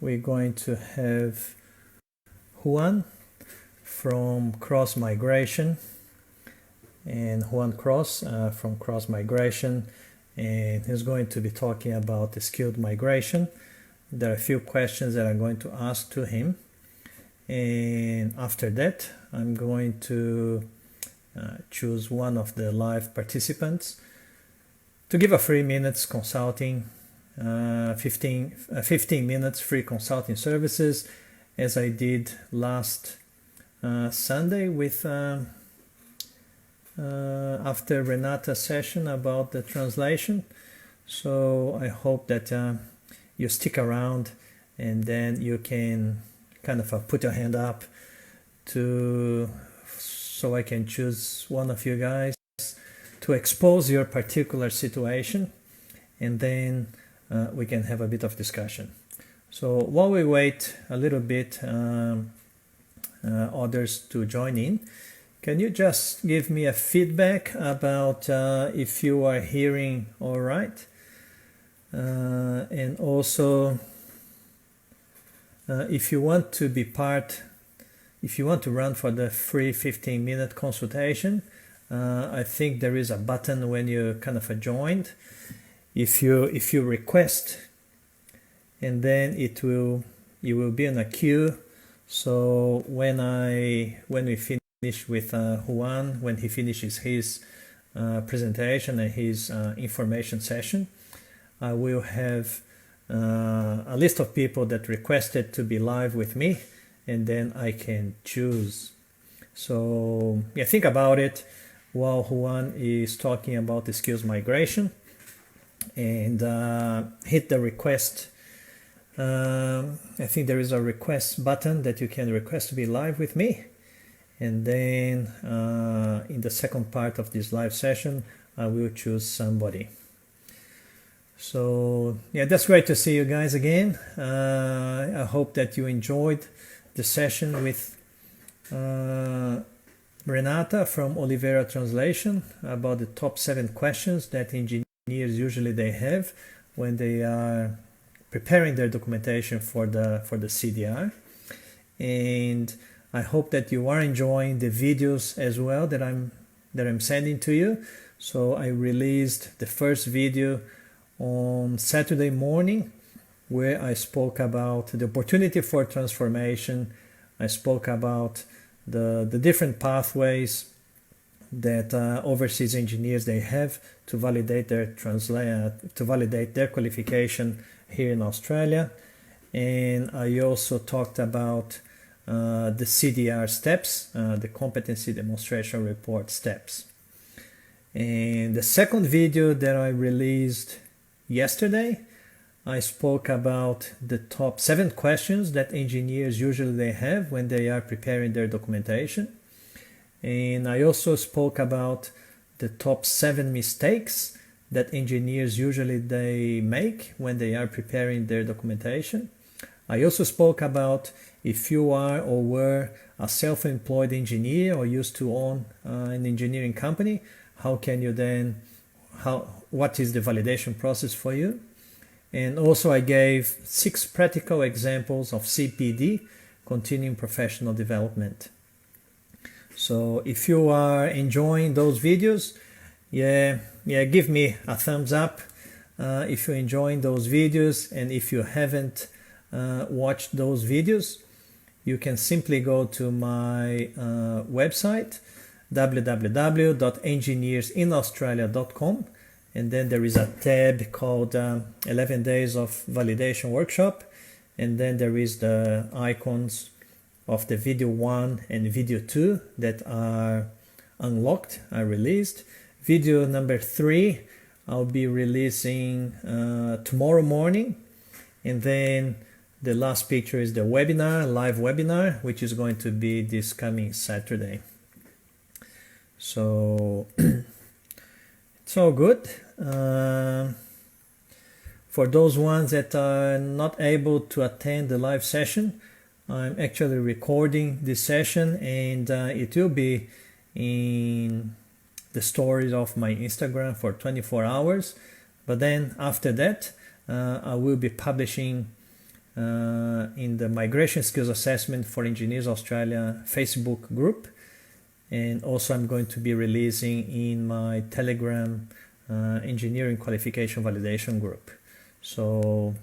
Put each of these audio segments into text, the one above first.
we're going to have Juan from Cross Migration, and Juan Cross from Cross Migration, and he's going to be talking about the skilled migration. There are a few questions that I'm going to ask to him, and after that I'm going to choose one of the live participants to give a 3 minutes consulting, 15 minutes free consulting services, as I did last Sunday with after Renata's session about the translation. So I hope that you stick around, and then you can kind of put your hand up so I can choose one of you guys to expose your particular situation, and then we can have a bit of discussion. So while we wait a little bit others to join in, can you just give me a feedback about if you are hearing all right? And also, if you want to be if you want to run for the free 15-minute consultation, I think there is a button when you kind of joined. If you request, and then you will be in a queue. So when we finish with Juan, when he finishes his presentation and his information session, I will have a list of people that requested to be live with me, and then I can choose. So yeah, think about it while Juan is talking about the skills migration, and hit the request. I think there is a request button that you can request to be live with me, and then in the second part of this live session I will choose somebody. So yeah, that's great to see you guys again. I hope that you enjoyed the session with Renata from Oliveira Translation about the top 7 questions that engineers usually they have when they are preparing their documentation for the CDR. And I hope that you are enjoying the videos as well that I'm sending to you. So I released the first video on Saturday morning, where I spoke about the opportunity for transformation. I spoke about the different pathways that overseas engineers they have to validate their qualification here in Australia. And I also talked about the CDR steps, the competency demonstration report steps. And the second video that I released yesterday, I spoke about the top 7 questions that engineers usually they have when they are preparing their documentation. And I also spoke about the top 7 mistakes that engineers usually they make when they are preparing their documentation. I also spoke about if you are or were a self-employed engineer or used to own an engineering company, how can you then, what is the validation process for you? And also I gave 6 practical examples of CPD, continuing professional development. So if you are enjoying those videos, give me a thumbs up if you're enjoying those videos. And if you haven't watched those videos, you can simply go to my website, www.engineersinaustralia.com, and then there is a tab called 11 Days of Validation Workshop, and then there is the icons of the video 1 and video 2 that are unlocked, are released. Video number 3 I'll be releasing tomorrow morning, and then the last picture is the webinar, live webinar, which is going to be this coming Saturday. So it's all good. For those ones that are not able to attend the live session, I'm actually recording this session, and it will be in the stories of my Instagram for 24 hours. But then after that, I will be publishing in the Migration Skills Assessment for Engineers Australia Facebook group. And also I'm going to be releasing in my Telegram Engineering Qualification Validation group. So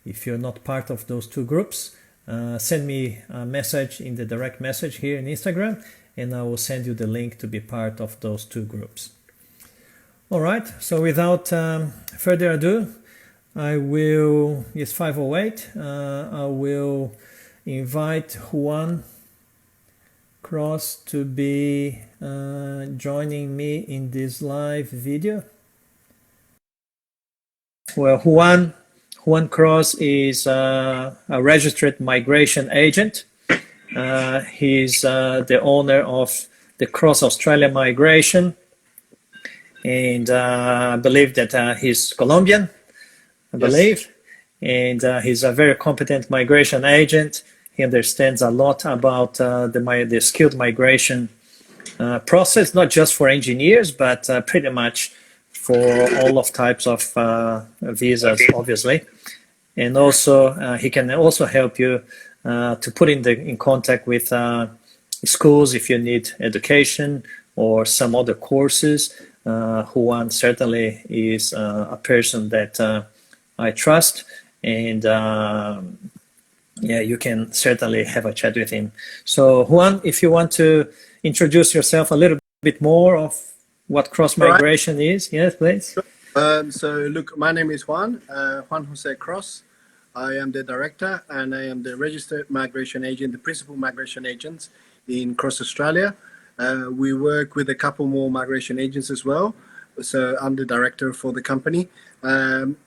if you're not part of those two groups, send me a message in the direct message here in Instagram, and I will send you the link to be part of those two groups. All right, so without further ado, I will, it's 5:08, I will invite Juan Cross to be joining me in this live video. Well, Juan Cross is a registered migration agent. He's the owner of the Cross Australia Migration, and I believe that he's Colombian, I believe, and he's a very competent migration agent. He understands a lot about the skilled migration process, not just for engineers, but pretty much for all of types of visas, obviously. And also, he can also help you to put in contact with schools if you need education or some other courses. Juan certainly is a person that I trust, and yeah, you can certainly have a chat with him. So Juan, if you want to introduce yourself a little bit more of what cross migration is, yes, please. So look, my name is Juan Jose Cross. I am the director and I am the registered migration agent, the principal migration agent in Cross Australia. We work with a couple more migration agents as well. So I'm the director for the company.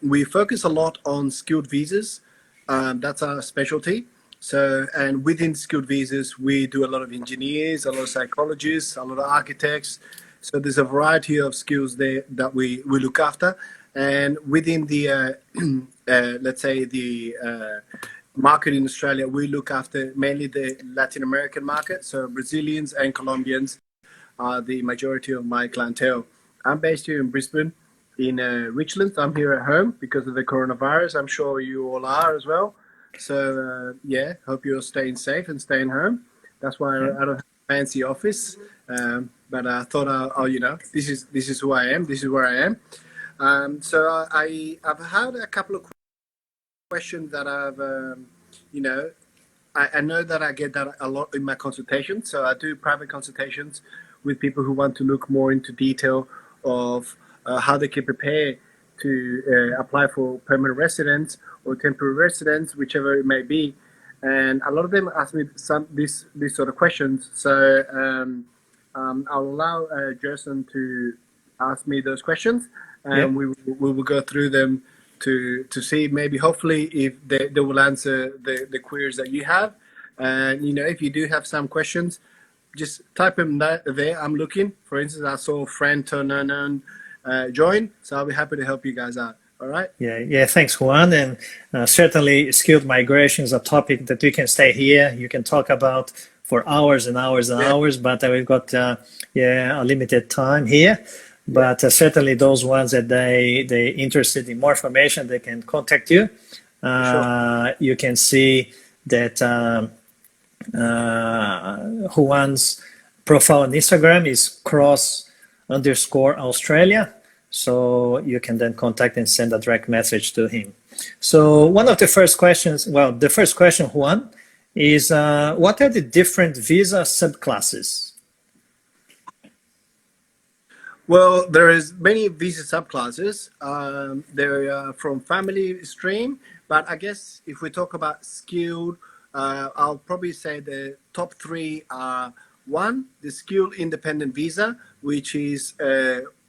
We focus a lot on skilled visas. That's our specialty. So, and within skilled visas, we do a lot of engineers, a lot of psychologists, a lot of architects. So there's a variety of skills there that we look after. And within the, let's say the market in Australia, we look after mainly the Latin American market. So Brazilians and Colombians are the majority of my clientele. I'm based here in Brisbane, in Richlands. I'm here at home because of the coronavirus. I'm sure you all are as well. So yeah, hope you're staying safe and staying home. That's why I don't have a fancy office. But I thought, you know, this is who I am. This is where I am. So I've had a couple of questions that I've, you know, I know that I get that a lot in my consultations. So I do private consultations with people who want to look more into detail of how they can prepare to apply for permanent residence or temporary residence, whichever it may be. And a lot of them ask me these sort of questions. So I'll allow Jason to ask me those questions, and we will go through them to see maybe hopefully if they will answer the queries that you have. And you know, if you do have some questions, just type them there. I'm looking. For instance, I saw friend Tonanon join, so I'll be happy to help you guys out. All right. Yeah. Thanks, Juan. And certainly, skilled migration is a topic that we can stay here. You can talk about for hours and hours and hours, but we've got a limited time here. But certainly, those ones that they interested in more information, they can contact you. Sure. You can see that Juan's profile on Instagram is cross_Australia. So you can then contact and send a direct message to him. So one of the first questions, well, the first question, Juan, is what are the different visa subclasses? Well, there is many visa subclasses. They're from family stream, but I guess if we talk about skilled, I'll probably say the top three are: one, the skilled independent visa, which is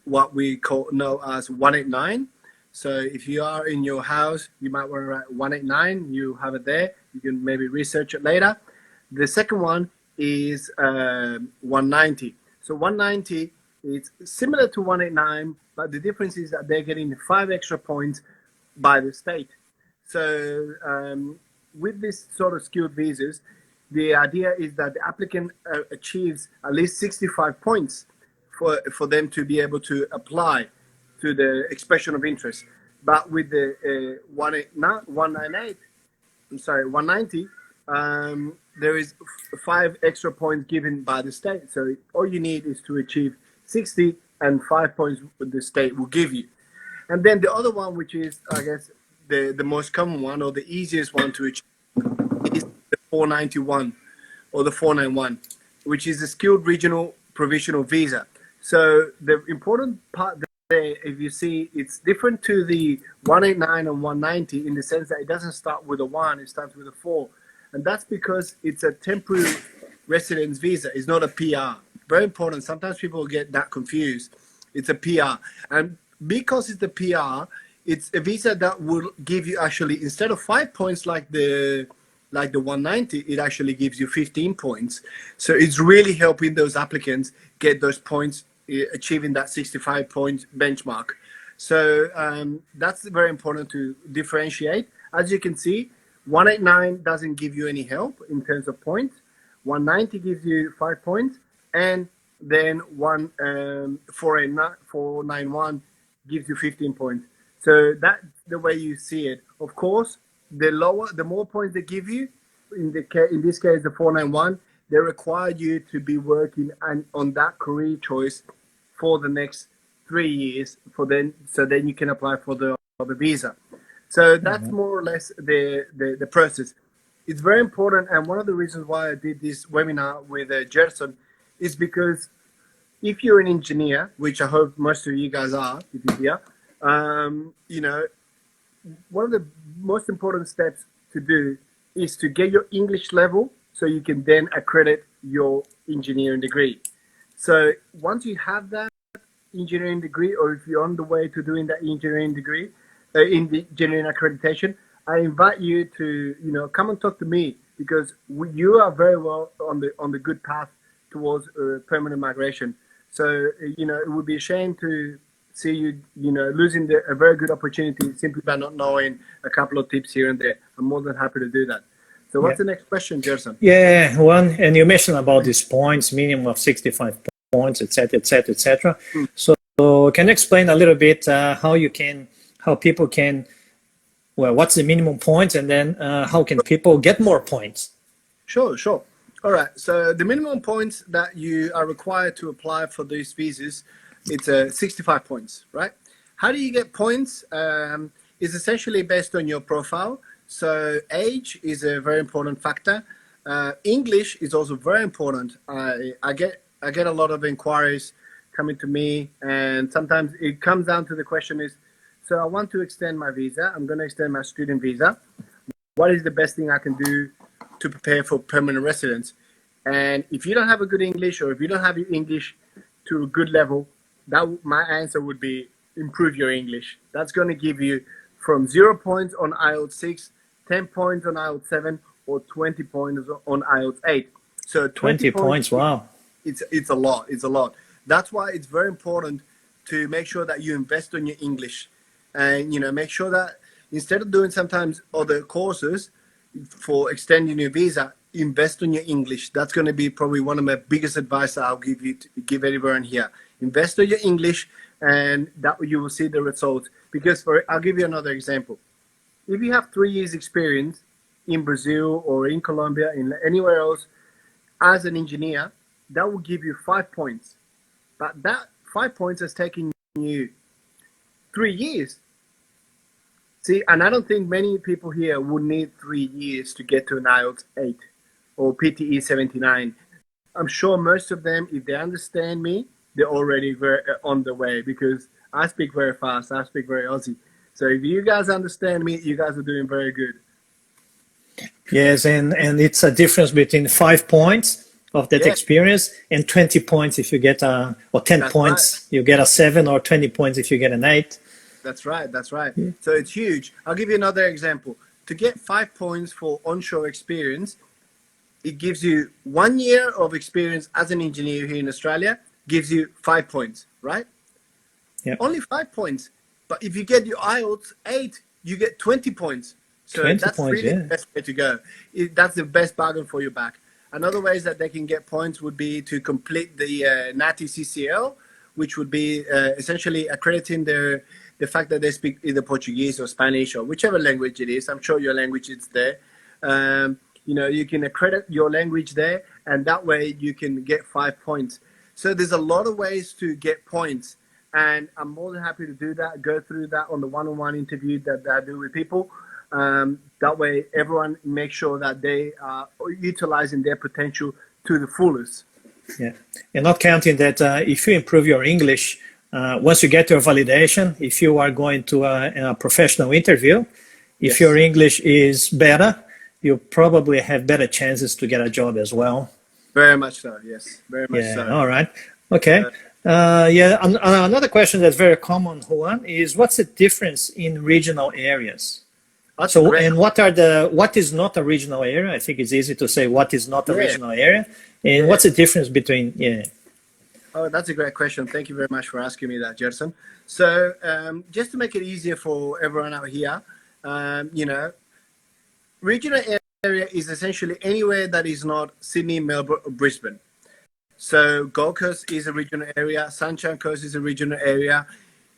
what we know as 189. So if you are in your house, you might want to write 189. You have it there. You can maybe research it later. The second one is 190. So 190 is similar to 189, but the difference is that they're getting 5 extra points by the state. So with this sort of skilled visas, the idea is that the applicant achieves at least 65 points for them to be able to apply to the expression of interest. But with the 198, sorry, 190, there is 5 extra points given by the state. So all you need is to achieve 60, and 5 points the state will give you. And then the other one, which is, I guess, the most common one or the easiest one to achieve, is the 491 or the 491, which is a skilled regional provisional visa. So the important part there, if you see, it's different to the 189 and 190 in the sense that it doesn't start with a 1, it starts with a 4. And that's because it's a temporary residence visa. It's not a PR. Very important. Sometimes people get that confused. It's a PR. And because it's the PR, it's a visa that will give you actually, instead of 5 points like the 190, it actually gives you 15 points. So it's really helping those applicants get those points, achieving that 65 point benchmark. So that's very important to differentiate. As you can see, 189 doesn't give you any help in terms of points. 190 gives you 5 points, and then 491 gives you 15 points. So that's the way you see it. Of course, the more points they give you, in this case, the 491, they require you to be working on that career choice for the next 3 years. So then you can apply for the visa. So that's more or less the process. It's very important, and one of the reasons why I did this webinar with Gerson is because if you're an engineer, which I hope most of you guys are, if you're here, one of the most important steps to do is to get your English level so you can then accredit your engineering degree. So once you have that engineering degree, or if you're on the way to doing that engineering degree, in the engineering accreditation, I invite you to come and talk to me, because you are very well on the good path towards permanent migration. So it would be a shame to see you losing a very good opportunity simply by not knowing a couple of tips here and there. I'm more than happy to do that. So what's the next question, Gerson? Yeah, one, and you mentioned about these points, minimum of 65 points, etc., etc., etc. So can you explain a little bit how people can, well, what's the minimum points, and then how can people get more points? Sure. All right. So the minimum points that you are required to apply for these visas, it's 65 points, right? How do you get points? It's essentially based on your profile. So age is a very important factor. English is also very important. I get a lot of inquiries coming to me, and sometimes it comes down to the question is, so I want to extend my visa. I'm going to extend my student visa. What is the best thing I can do to prepare for permanent residence? And if you don't have a good English, or if you don't have your English to a good level, my answer would be improve your English. That's going to give you from 0 points on IELTS 6, 10 points on IELTS 7, or 20 points on IELTS 8. So 20 points, wow. It's a lot. It's a lot. That's why it's very important to make sure that you invest in your English, and make sure that instead of doing sometimes other courses for extending your visa, invest in your English. That's going to be probably one of my biggest advice I'll give everyone here. Invest in your English, and that you will see the results. Because I'll give you another example. If you have 3 years experience in Brazil or in Colombia, in anywhere else, as an engineer, that will give you 5 points. But that 5 points has taken you 3 years. See, and I don't think many people here would need 3 years to get to an IELTS 8 or PTE 79. I'm sure most of them, if they understand me, they're already very on the way, because I speak very fast. I speak very Aussie. So if you guys understand me, you guys are doing very good. Yes, and it's a difference between 5 points of that experience and 20 points if you get or 10 That's points, you get a 7, or 20 points if you get an 8. That's right. Yeah. So it's huge. I'll give you another example. To get 5 points for onshore experience, it gives you 1 year of experience as an engineer here in Australia, gives you 5 points, right? Yeah. Only 5 points. But if you get your IELTS 8, you get 20 points. So 20 that's points, really the best way to go. That's the best bargain for your back. Another ways that they can get points would be to complete the NATI CCL, which would be essentially accrediting the fact that they speak either Portuguese or Spanish or whichever language it is. I'm sure your language is there. You can accredit your language there, and that way you can get 5 points. So there's a lot of ways to get points, and I'm more than happy to do that. Go through that on the one-on-one interview that I do with people. That way, everyone makes sure that they are utilizing their potential to the fullest. Yeah, and not counting that if you improve your English, once you get your validation, if you are going to a professional interview, if your English is better, you probably have better chances to get a job as well. Very much so, yes. Very much so. All right. Okay. Another question that's very common, Juan, is what's the difference in regional areas? And what is not a regional area? I think it's easy to say what is not a regional area. And what's the difference between, Oh, that's a great question. Thank you very much for asking me that, Gerson. So just to make it easier for everyone out here, regional area is essentially anywhere that is not Sydney, Melbourne, or Brisbane. So Gold Coast is a regional area, Sunshine Coast is a regional area,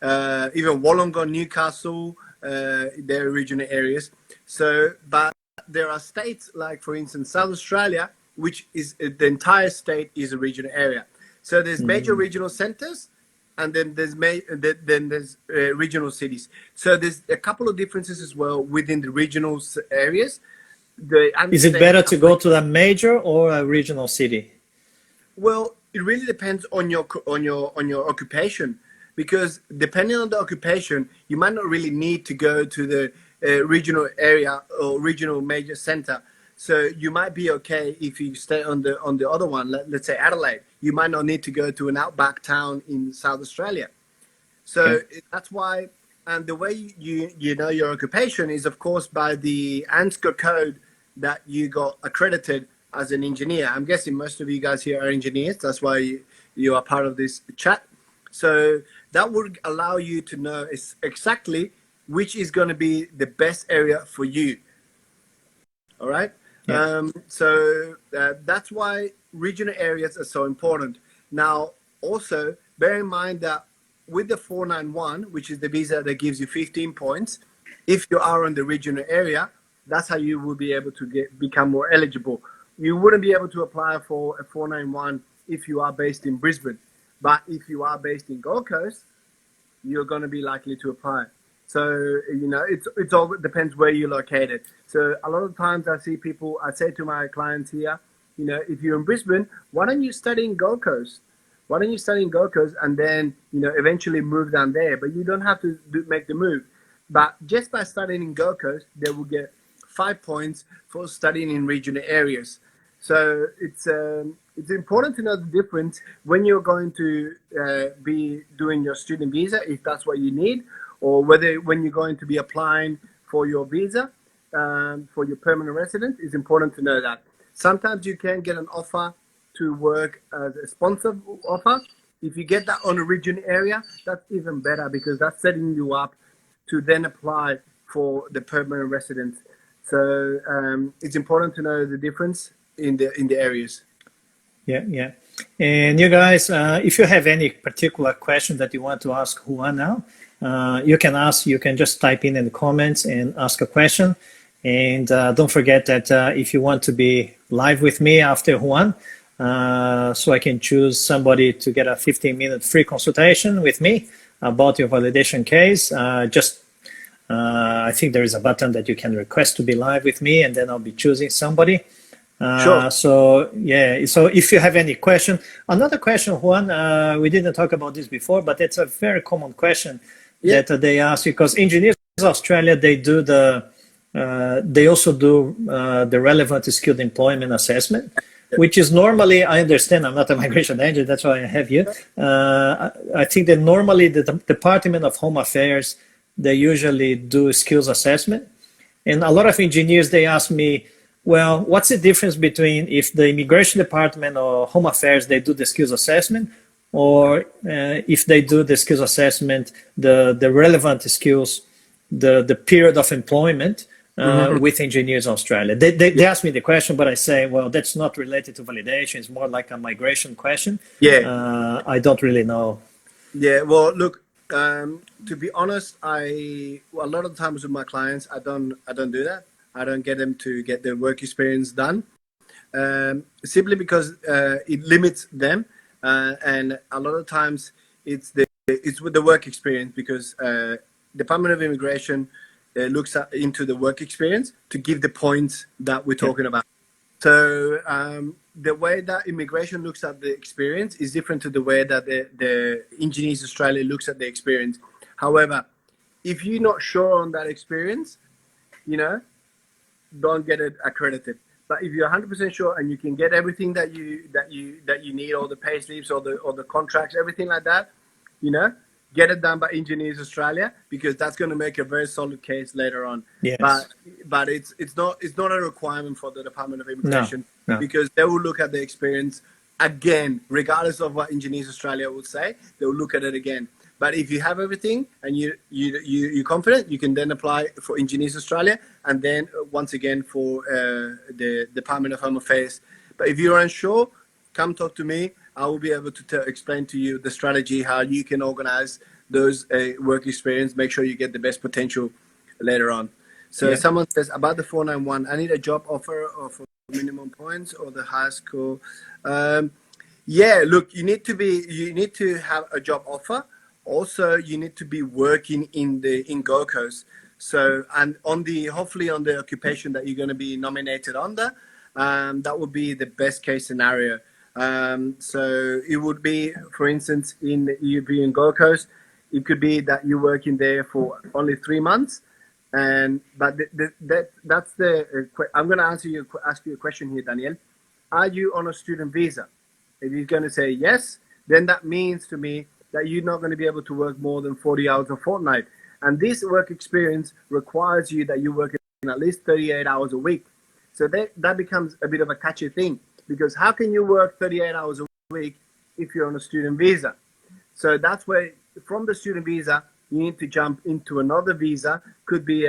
even Wollongong, Newcastle, they're regional areas. So, but there are states like, for instance, South Australia, which is the entire state is a regional area. So there's major regional centers, and then there's regional cities. So there's a couple of differences as well within the regional areas. Is it better to go to a major or a regional city? Well, it really depends on your occupation, because depending on the occupation, you might not really need to go to the regional area or regional major center. So you might be okay if you stay on the other one. Let's say Adelaide. You might not need to go to an outback town in South Australia. So that's why. And the way you know your occupation is, of course, by the ANSCO code that you got accredited as an engineer. I'm guessing most of you guys here are engineers. That's why you are part of this chat. So that would allow you to know exactly which is going to be the best area for you. All right. So that's why regional areas are so important. Now, also bear in mind that with the 491, which is the visa that gives you 15 points, if you are in the regional area, that's how you will be able to become more eligible. You wouldn't be able to apply for a 491 if you are based in Brisbane, but if you are based in Gold Coast, you're going to be likely to apply. So, it's all depends where you're located. So a lot of times I say to my clients here, if you're in Brisbane, why don't you study in Gold Coast? Why don't you study in Gold Coast and then, eventually move down there? But you don't have to make the move. But just by studying in Gold Coast, they will get 5 points for studying in regional areas. So it's important to know the difference when you're going to be doing your student visa, if that's what you need, or when you're going to be applying for your visa, for your permanent residence. It's important to know that. Sometimes you can get an offer to work as a sponsored offer. If you get that on a regional area, that's even better, because that's setting you up to then apply for the permanent residence. So it's important to know the difference in the areas. Yeah. And you guys, if you have any particular question that you want to ask Juan now, you can just type in the comments and ask a question. And don't forget that if you want to be live with me after Juan, so I can choose somebody to get a 15-minute free consultation with me about your validation case, I think there is a button that you can request to be live with me, and then I'll be choosing somebody. Sure. So if you have any question, another question, Juan, we didn't talk about this before, but it's a very common question that they ask, because Engineers Australia, they also do the relevant skilled employment assessment, which is normally, I understand, I'm not a migration agent, that's why I have you. I think that normally the Department of Home Affairs, they usually do skills assessment. And a lot of engineers, they ask me, well, what's the difference between if the Immigration Department or Home Affairs, they do the skills assessment, or if they do the skills assessment, the relevant skills, the period of employment with Engineers Australia. They ask me the question, but I say, well, that's not related to validation. It's more like a migration question. I don't really know. Well, look, to be honest, a lot of times with my clients, I don't do that. I don't get them to get their work experience done, simply because it limits them, and a lot of times it's with the work experience, because Department of Immigration looks into the work experience to give the points that we're talking about. So the way that immigration looks at the experience is different to the way that the Engineers Australia looks at the experience. However, if you're not sure on that experience, don't get it accredited. But if you're 100% sure and you can get everything that you need, all the pay slips, or the contracts, everything like that, get it done by Engineers Australia, because that's going to make a very solid case later on. Yes. But it's not a requirement for the Department of Immigration, No. because they will look at the experience again, regardless of what Engineers Australia would say. They will look at it again. But if you have everything and you're confident, you can then apply for Engineers Australia, and then once again for the Department of Home Affairs. But if you're unsure, come talk to me. I will be able to explain to you the strategy, how you can organize those work experience, make sure you get the best potential later on. So someone says about the 491, I need a job offer or for minimum points or the high school. Look, you need to have a job offer. Also, you need to be working in Gold Coast. So, and hopefully on the occupation that you're going to be nominated under, that would be the best case scenario. So it would be, for instance, you'd be in Gold Coast. It could be that you're working there for only 3 months, but that's I'm going to ask you a question here, Daniel. Are you on a student visa? If you're going to say yes, then that means to me that you're not going to be able to work more than 40 hours a fortnight. And this work experience requires you that you work at least 38 hours a week. So that becomes a bit of a catchy thing, because how can you work 38 hours a week if you're on a student visa? So that's where, from the student visa, you need to jump into another visa. Could be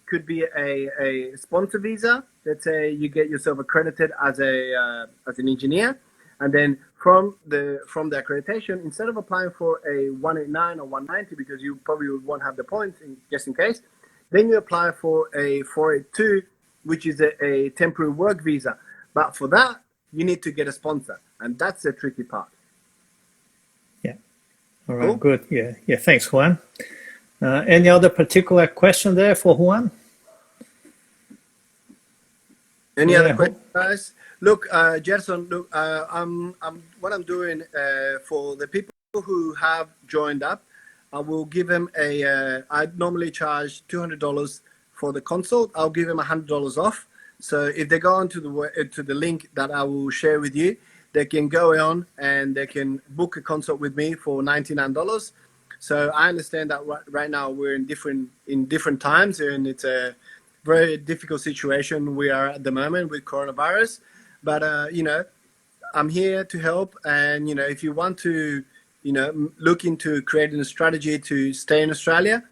could be a sponsor visa. Let's say you get yourself accredited as an engineer, and then from the accreditation, instead of applying for a 189 or 190, because you probably won't have the points just in case, then you apply for a 482, which is a temporary work visa. But for that, you need to get a sponsor, and that's the tricky part. Yeah. All right. Cool. Good. Yeah. Thanks, Juan. Any other particular question there for Juan? Any other questions, guys? Look, Gerson, what I'm doing for the people who have joined up, I will give them I normally charge $200 for the consult. I'll give them $100 off. So if they go on to the link that I will share with you, they can go on and they can book a consult with me for $99. So I understand that right now we're in different times, and it's a very difficult situation we are at the moment with coronavirus. But I'm here to help, and if you want to look into creating a strategy to stay in Australia,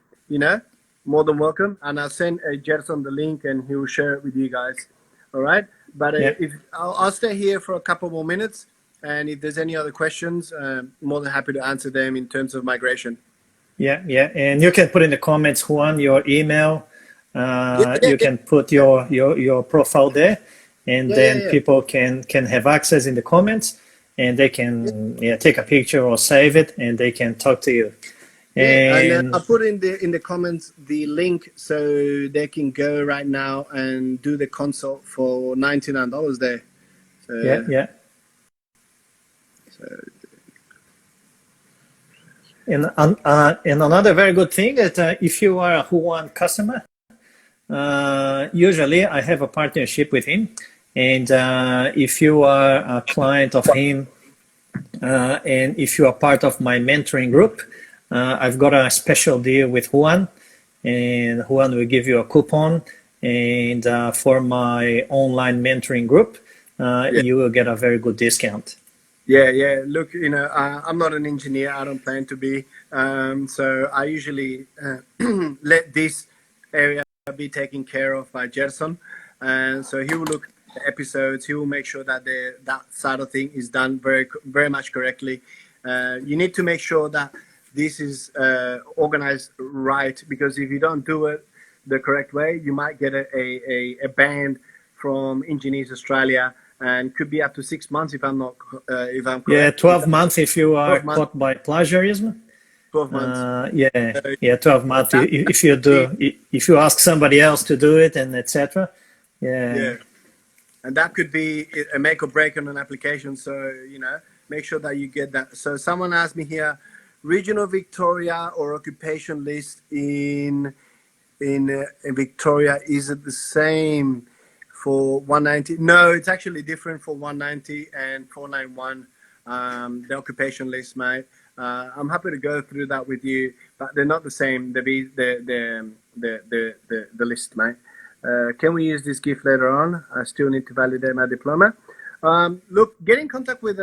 more than welcome. And I'll send Gerson the link, and he will share it with you guys. All right. But if I'll stay here for a couple more minutes, and if there's any other questions, more than happy to answer them in terms of migration. Yeah. And you can put in the comments, Juan, your email. You can put your profile there, and then people can have access in the comments, and they can take a picture or save it, and they can talk to you. And I'll put in the comments the link, so they can go right now and do the consult for $99 there. So, yeah. So, and another very good thing is if you are a Juan customer, usually I have a partnership with him, and if you are a client of him, and if you are part of my mentoring group, I've got a special deal with Juan, and Juan will give you a coupon, and for my online mentoring group, you will get a very good discount. Yeah. Look, I'm not an engineer. I don't plan to be. So I usually let this area be taken care of by Gerson, and so he will look at the episodes. He will make sure that that side of thing is done very, very much correctly. You need to make sure that this is organized right, because if you don't do it, the correct way, you might get a ban from Engineers Australia, and could be up to 6 months if I'm not if I'm Yeah, correct. 12 months if you are 12 months. caught by plagiarism. 12 months. Yeah, 12 months if you do, if you ask somebody else to do it and etc. Yeah, and that could be a make or break on an application. So make sure that you get that. So someone asked me here, regional Victoria or occupation list in Victoria, is it the same for 190? No, it's actually different for 190 and 491. The occupation list, mate. I'm happy to go through that with you, but they're not the same. The list, mate. Can we use this gift later on? I still need to validate my diploma. Look, get in contact with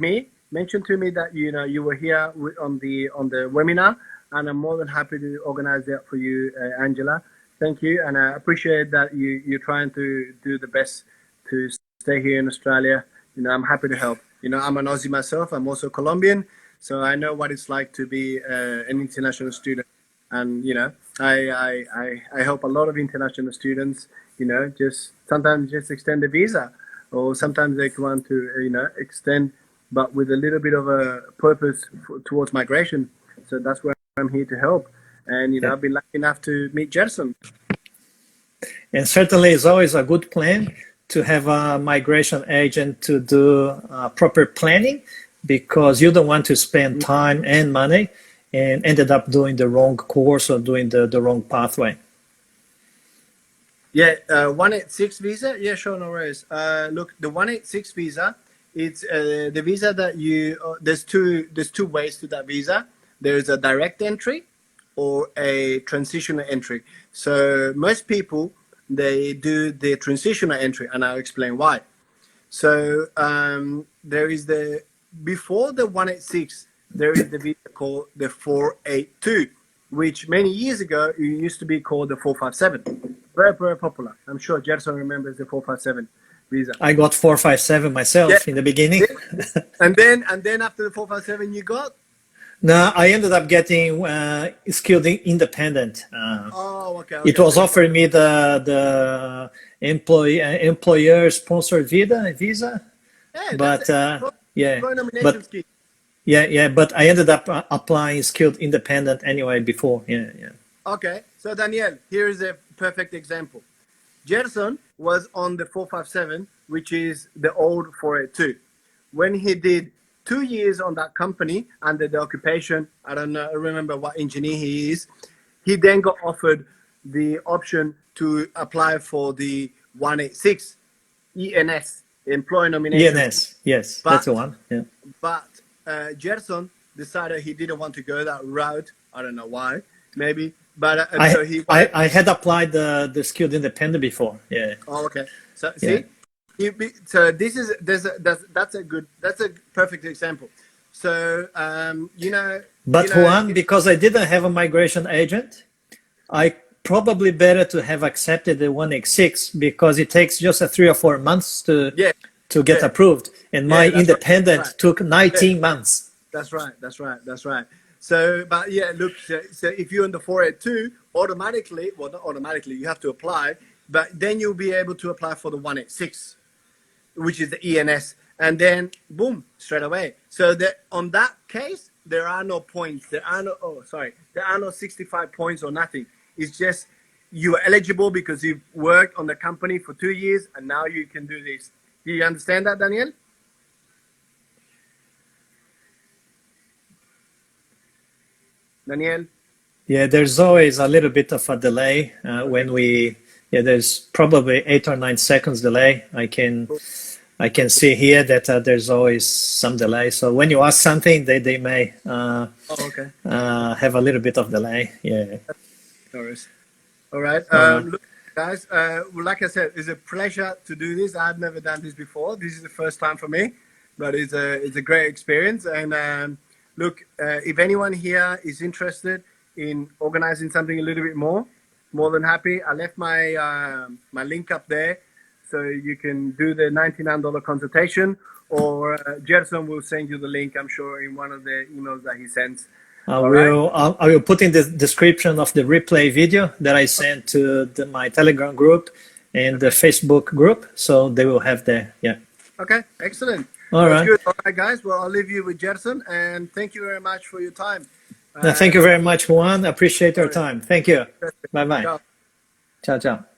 me. Mention to me that you were here on the webinar, and I'm more than happy to organize that for you, Angela. Thank you, and I appreciate that you're trying to do the best to stay here in Australia. I'm happy to help. I'm an Aussie myself. I'm also Colombian, so I know what it's like to be an international student. And I help a lot of international students. Just sometimes just extend a visa, or sometimes they want to extend, but with a little bit of a purpose towards migration. So that's where I'm here to help. And Yeah. I've been lucky enough to meet Gerson. And certainly it's always a good plan to have a migration agent to do proper planning, because you don't want to spend time and money and ended up doing the wrong course or doing the wrong pathway. Yeah, 186 visa. Yeah, sure, no worries. Look, the 186 visa, it's the visa that there's two ways to that visa. There's a direct entry or a transitional entry. So most people, they do the transitional entry, and I'll explain why. So there is before the 186, there is the visa called the 482, which many years ago it used to be called the 457. Very, very popular. I'm sure Gerson remembers the 457 visa. I got 457 myself in the beginning. And then after the 457, you got? No, I ended up getting skilled independent. Okay. It was offering me the employer sponsored visa, Yeah, but yeah, nomination scheme. but I ended up applying skilled independent anyway before. Yeah. Okay, so Daniel, here is a perfect example. Gerson was on the 457, which is the old 482. When he did 2 years on that company under the occupation, I don't know, remember what engineer he is, he then got offered the option to apply for the 186 ENS, employee nomination. ENS, yes, that's the one. Yeah. But Gerson decided he didn't want to go that route. I don't know why, maybe. But I had applied the skilled independent before. Yeah. Oh, okay. So see, so that's a perfect example. So But Juan, because I didn't have a migration agent, I probably better to have accepted the 186, because it takes just 3 or 4 months to get approved, and my independent took 19 months. That's right. So, but yeah, look, so if you're in the 482, automatically, well, not automatically, you have to apply, but then you'll be able to apply for the 186, which is the ENS, and then boom, straight away. So on that case, there are no points. There are no 65 points or nothing. It's just you are eligible because you've worked on the company for 2 years, and now you can do this. Do you understand that, Daniel? Daniel? Yeah, there's always a little bit of a delay when there's probably 8 or 9 seconds delay. I can see here that there's always some delay. So when you ask something, they may have a little bit of delay. Yeah. No worries. All right. Look, guys, like I said, it's a pleasure to do this. I've never done this before. This is the first time for me, but it's a great experience. And look, if anyone here is interested in organizing something a little bit more than happy. I left my my link up there, so you can do the $99 consultation, or Gerson will send you the link, I'm sure, in one of the emails that he sends. I will put in the description of the replay video that I sent to my Telegram group and the Facebook group, so they will have there. Yeah. Okay, excellent. All right. Good. All right, guys. Well, I'll leave you with Gerson, and thank you very much for your time. Thank you very much, Juan. Appreciate your time. Thank you. Bye-bye. Ciao, ciao.